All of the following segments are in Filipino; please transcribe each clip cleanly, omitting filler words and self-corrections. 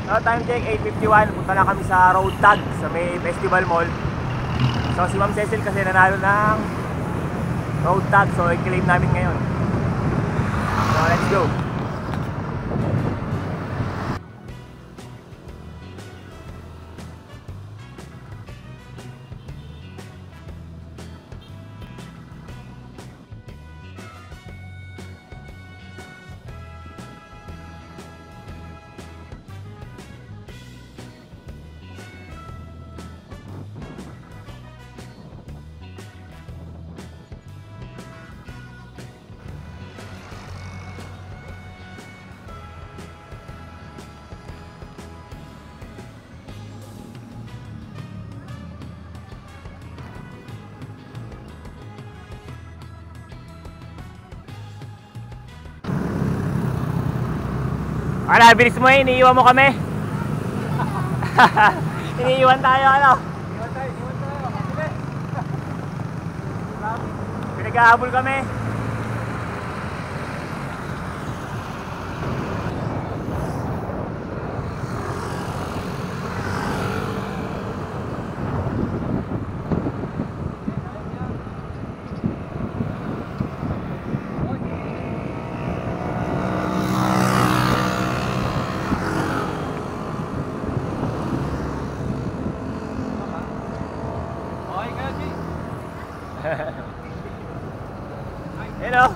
So time check 8:51, punta na kami sa road tag sa may festival mall. So si Ma'am Cecil kasi nanalo ng road tag, so i-claim namin ngayon. So let's go. Ano, bilis mo eh, iniiwan mo kami. Iniiwan tayo, ano? Iniiwan tayo. Pinag-ahabol kami. Hello.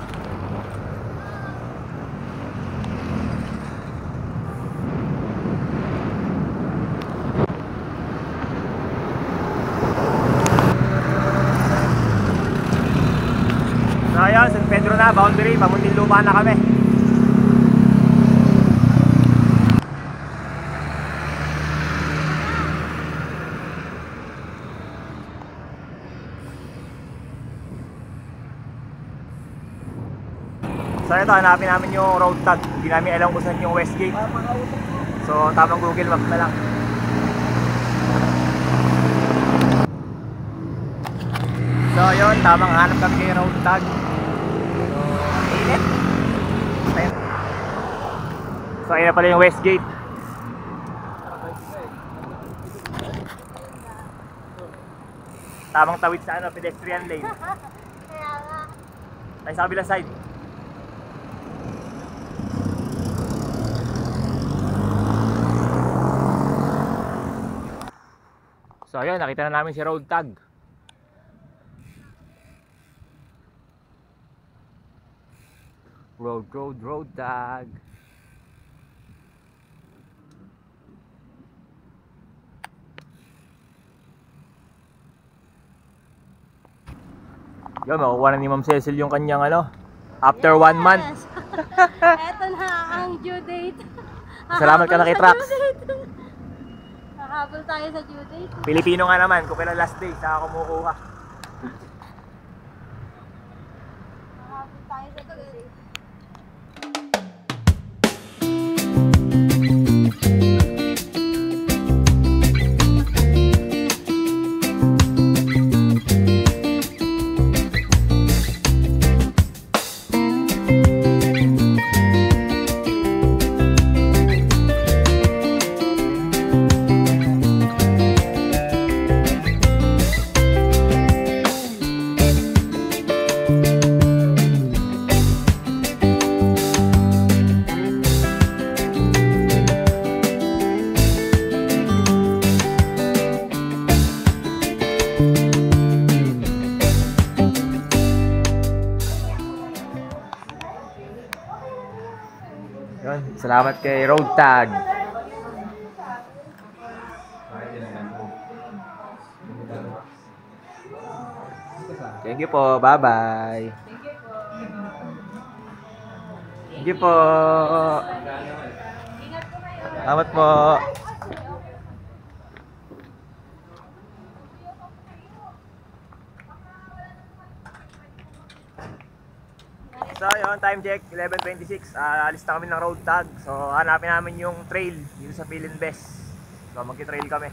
So ayun, San Pedro na, boundary, Muntinlupa na kami. So ito, hanapin namin yung road tag. Hindi namin alam kung saan yung Westgate. So tamang Google Map na lang. So yun, tamang hanap kami kay road tag. So, init. Ayun. So ayun na pala yung Westgate. Tamang tawid sa ano, pedestrian lane. Tayo sa kabilang side. So ayun, nakita na namin si road tag. Road tag. Yun, makukuha na ni Ma'am Cecil yung kanyang ano, after 1 month. Eto na ang due date. Salamat ka na kay Trax. Hahabol tayo sa due date. Pilipino nga naman, kung kailan last day, saka kumukuha. Hahabol tayo sa due date. Yun, salamat kay road tag. Thank you po, bye-bye. Thank you po. Salamat po. So yun, time check 11:26. Alis na kami ng road tag. So hanapin namin yung trail dito sa Philinbest. So magki-trail kami.